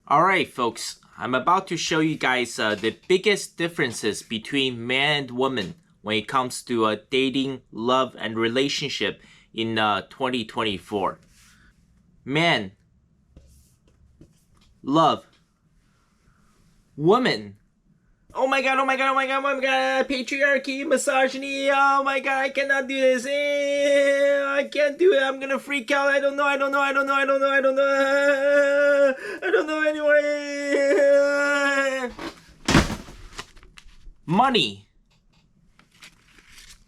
Alright folks, I'm about to show you guys the biggest differences between man and woman when it comes to dating, love, and relationship in 2024. Man, love. Woman. Oh my god, patriarchy, misogyny, oh my god, I cannot do this, I can't do it, I'm gonna freak out, I don't know anymore. Money.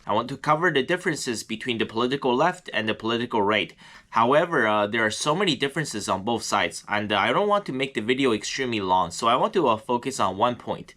I want to cover the differences between the political left and the political right. However, there are so many differences on both sides, and I don't want to make the video extremely long, so I want to focus on one point.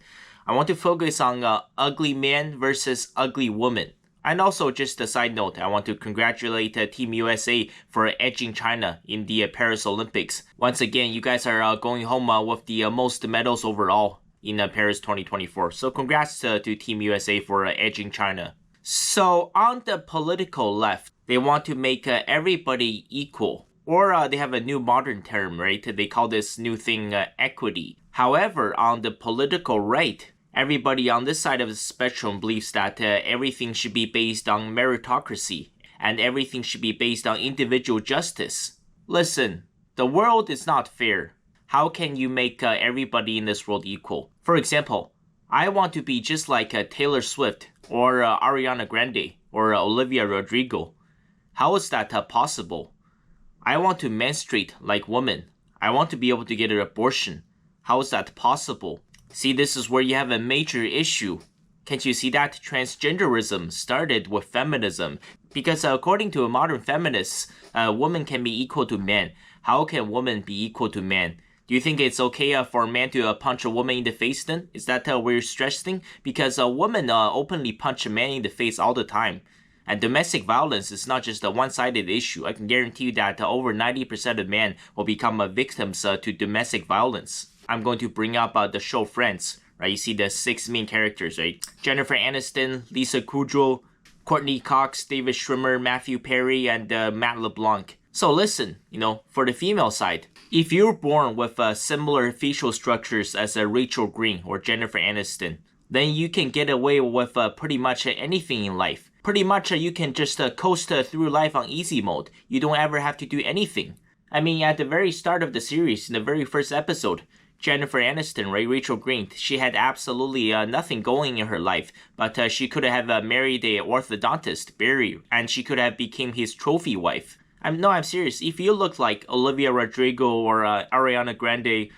I want to focus on ugly man versus ugly woman. And also, just a side note, I want to congratulate Team USA for edging China in the Paris Olympics. Once again, you guys are going home with the most medals overall in Paris 2024. So congrats to Team USA for edging China. So on the political left, they want to make everybody equal. Or they have a new modern term, right? They call this new thing equity. However, on the political right, everybody on this side of the spectrum believes that everything should be based on meritocracy and everything should be based on individual justice. Listen, the world is not fair. How can you make everybody in this world equal? For example, I want to be just like Taylor Swift or Ariana Grande or Olivia Rodrigo. How is that possible? I want to menstruate like women. I want to be able to get an abortion. How is that possible? See, this is where you have a major issue. Can't you see that? Transgenderism started with feminism. Because according to modern feminists, women can be equal to men. How can women be equal to men? Do you think it's okay for a man to punch a woman in the face then? Is that a weird stretch thing? Because a woman openly punch a man in the face all the time. And domestic violence is not just a one-sided issue. I can guarantee you that over 90% of men will become victims to domestic violence. I'm going to bring up the show Friends, right? You see the 6 main characters, right? Jennifer Aniston, Lisa Kudrow, Courtney Cox, David Schwimmer, Matthew Perry, and Matt LeBlanc. So listen, for the female side, if you're born with similar facial structures as Rachel Green or Jennifer Aniston, then you can get away with pretty much anything in life. Pretty much you can just coast through life on easy mode. You don't ever have to do anything. I mean, at the very start of the series, in the very first episode, Jennifer Aniston, right, Rachel Green, she had absolutely nothing going in her life, but she could have married a orthodontist, Barry, and she could have become his trophy wife. I'm serious. If you look like Olivia Rodrigo or Ariana Grande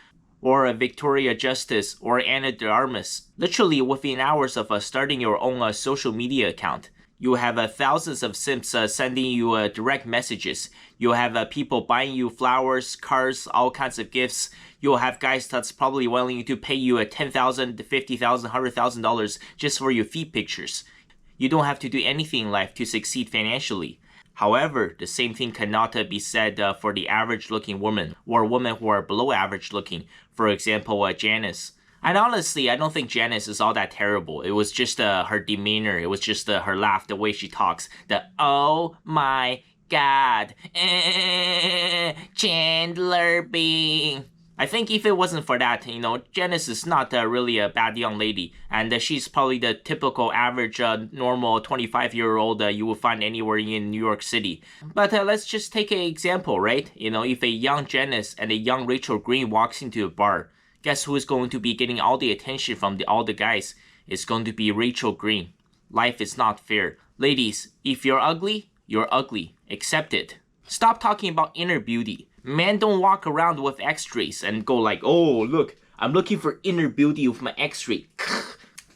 or Victoria Justice or Anna de Armas, literally within hours of starting your own social media account, you have thousands of simps sending you direct messages. You'll have people buying you flowers, cars, all kinds of gifts. You'll have guys that's probably willing to pay you $10,000, $50,000, $100,000 just for your feed pictures. You don't have to do anything in life to succeed financially. However, the same thing cannot be said for the average-looking woman or women who are below average-looking. For example, Janice. And honestly, I don't think Janice is all that terrible. It was just her demeanor. It was just her laugh, the way she talks. The oh my god, Chandler Bing. I think if it wasn't for that, Janice is not really a bad young lady. And she's probably the typical average, normal 25-year-old you will find anywhere in New York City. But let's just take an example, right? If a young Janice and a young Rachel Green walks into a bar, guess who is going to be getting all the attention from all the guys? It's going to be Rachel Green. Life is not fair. Ladies, if you're ugly, you're ugly. Accept it. Stop talking about inner beauty. Men don't walk around with x-rays and go like, oh, look, I'm looking for inner beauty with my x-ray.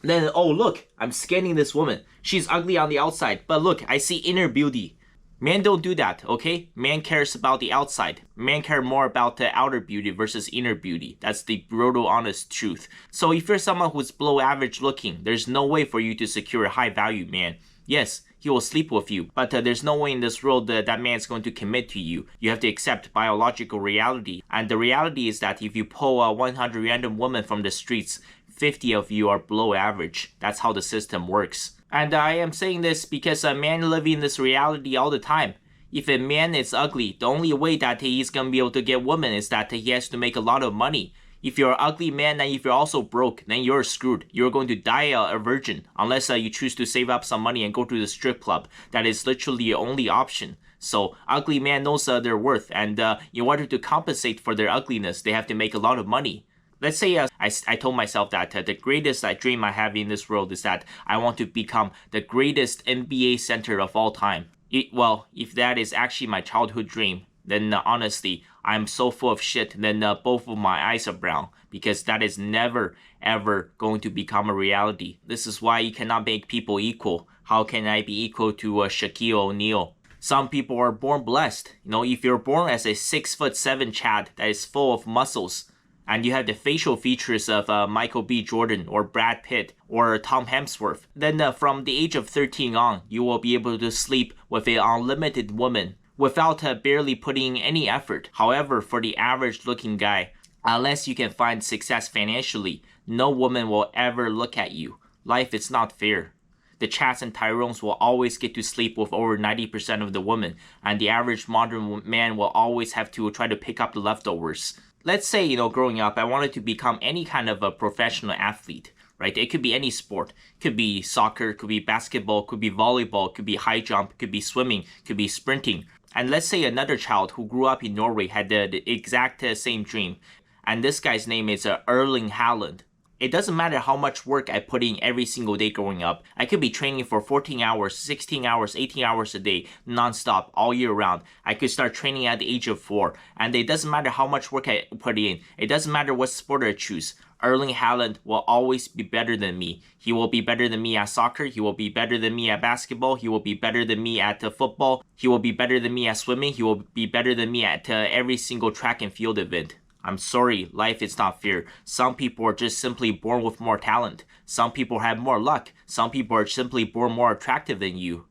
Then, oh, look, I'm scanning this woman. She's ugly on the outside, but look, I see inner beauty. Men don't do that, okay? Man cares about the outside. Men care more about the outer beauty versus inner beauty. That's the brutal, honest truth. So if you're someone who's below average looking, there's no way for you to secure a high-value man. Yes, he will sleep with you, but there's no way in this world that man's going to commit to you. You have to accept biological reality. And the reality is that if you pull 100 random women from the streets, 50 of you are below average. That's how the system works. And I am saying this because a man living in this reality all the time. If a man is ugly, the only way that he's gonna be able to get women is that he has to make a lot of money. If you're an ugly man and if you're also broke, then you're screwed. You're going to die a virgin unless you choose to save up some money and go to the strip club. That is literally your only option. So ugly man knows their worth, and in order to compensate for their ugliness, they have to make a lot of money. Let's say I told myself that the greatest dream I have in this world is that I want to become the greatest NBA center of all time. Well, if that is actually my childhood dream, then honestly, I'm so full of shit, then both of my eyes are brown, because that is never, ever going to become a reality. This is why you cannot make people equal. How can I be equal to Shaquille O'Neal? Some people are born blessed. If you're born as a 6'7" Chad that is full of muscles, and you have the facial features of Michael B. Jordan or Brad Pitt or Tom Hemsworth, then from the age of 13 on, you will be able to sleep with an unlimited woman without barely putting in any effort. However, for the average looking guy, unless you can find success financially, no woman will ever look at you. Life is not fair. The Chads and Tyrones will always get to sleep with over 90% of the women, and the average modern man will always have to try to pick up the leftovers. Let's say, growing up, I wanted to become any kind of a professional athlete, right? It could be any sport. It could be soccer, could be basketball, could be volleyball, could be high jump, could be swimming, could be sprinting. And let's say another child who grew up in Norway had the exact same dream. And this guy's name is Erling Haaland. It doesn't matter how much work I put in every single day growing up. I could be training for 14 hours, 16 hours, 18 hours a day, non-stop, all year round. I could start training at the age of 4. And it doesn't matter how much work I put in. It doesn't matter what sport I choose. Erling Haaland will always be better than me. He will be better than me at soccer. He will be better than me at basketball. He will be better than me at football. He will be better than me at swimming. He will be better than me at every single track and field event. I'm sorry, life is not fair. Some people are just simply born with more talent. Some people have more luck. Some people are simply born more attractive than you.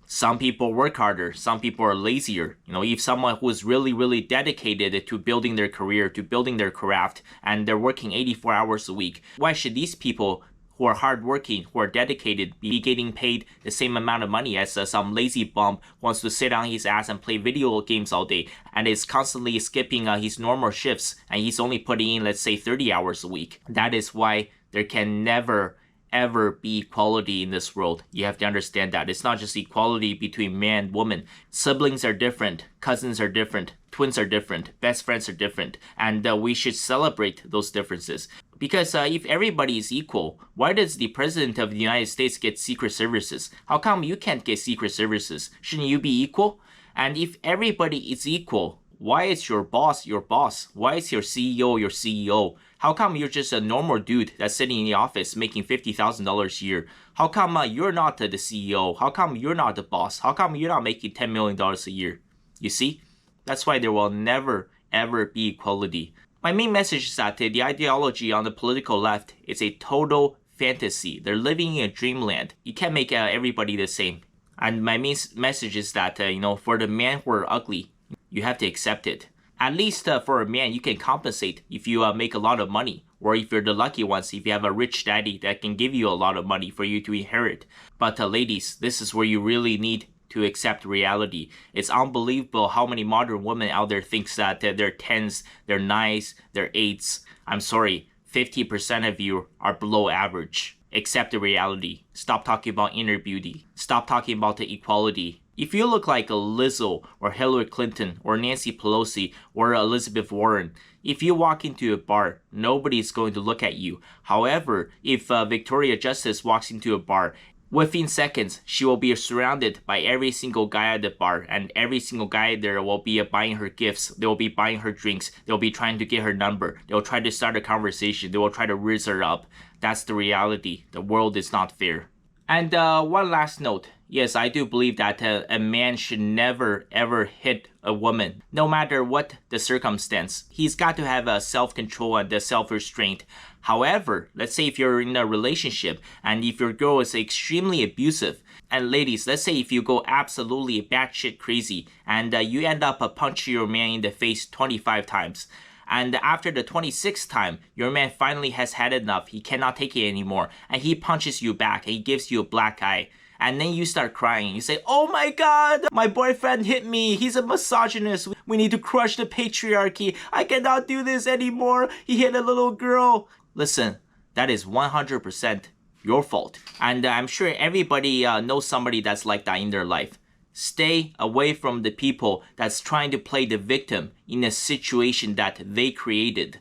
Some people work harder. Some people are lazier. If someone who is really, really dedicated to building their career, to building their craft, and they're working 84 hours a week, why should these people who are hardworking, who are dedicated, be getting paid the same amount of money as some lazy bum who wants to sit on his ass and play video games all day and is constantly skipping his normal shifts, and he's only putting in, let's say, 30 hours a week? That is why there can never, ever be equality in this world. You have to understand that. It's not just equality between man and woman. Siblings are different. Cousins are different. Twins are different. Best friends are different. And we should celebrate those differences. Because if everybody is equal, why does the President of the United States get Secret Services? How come you can't get Secret Services? Shouldn't you be equal? And if everybody is equal, why is your boss your boss? Why is your CEO your CEO? How come you're just a normal dude that's sitting in the office making $50,000 a year? How come you're not the CEO? How come you're not the boss? How come you're not making $10 million a year? You see? That's why there will never, ever be equality. My main message is that the ideology on the political left is a total fantasy. They're living in a dreamland. You can't make everybody the same. And my main message is that, for the men who are ugly, you have to accept it. At least for a man, you can compensate if you make a lot of money. Or if you're the lucky ones, if you have a rich daddy that can give you a lot of money for you to inherit. But ladies, this is where you really need to accept reality. It's unbelievable how many modern women out there thinks that they're 10s, they're 9s, they're 8s. I'm sorry, 50% of you are below average. Accept the reality. Stop talking about inner beauty. Stop talking about the equality. If you look like a Lizzo or Hillary Clinton or Nancy Pelosi or Elizabeth Warren, if you walk into a bar, nobody's going to look at you. However, if Victoria Justice walks into a bar, within seconds, she will be surrounded by every single guy at the bar, and every single guy there will be buying her gifts. They will be buying her drinks. They'll be trying to get her number. They'll try to start a conversation. They will try to raise her up. That's the reality. The world is not fair. And one last note. Yes, I do believe that a man should never ever hit a woman, no matter what the circumstance. He's got to have self-control and self-restraint. However, let's say if you're in a relationship and if your girl is extremely abusive, and ladies, let's say if you go absolutely batshit crazy and you end up punching your man in the face 25 times, and after the 26th time, your man finally has had enough, he cannot take it anymore, and he punches you back, and he gives you a black eye. and then you start crying. You say, oh my god, my boyfriend hit me, he's a misogynist, we need to crush the patriarchy, I cannot do this anymore, he hit a little girl. Listen, that is 100% your fault. And I'm sure everybody knows somebody that's like that in their life. Stay away from the people that's trying to play the victim in a situation that they created.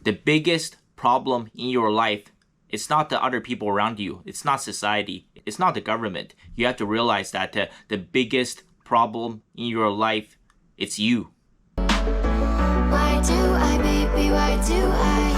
The biggest problem in your life, it's not the other people around you. It's not society. It's not the government. You have to realize that the biggest problem in your life, it's you. Why do I, baby, why do I?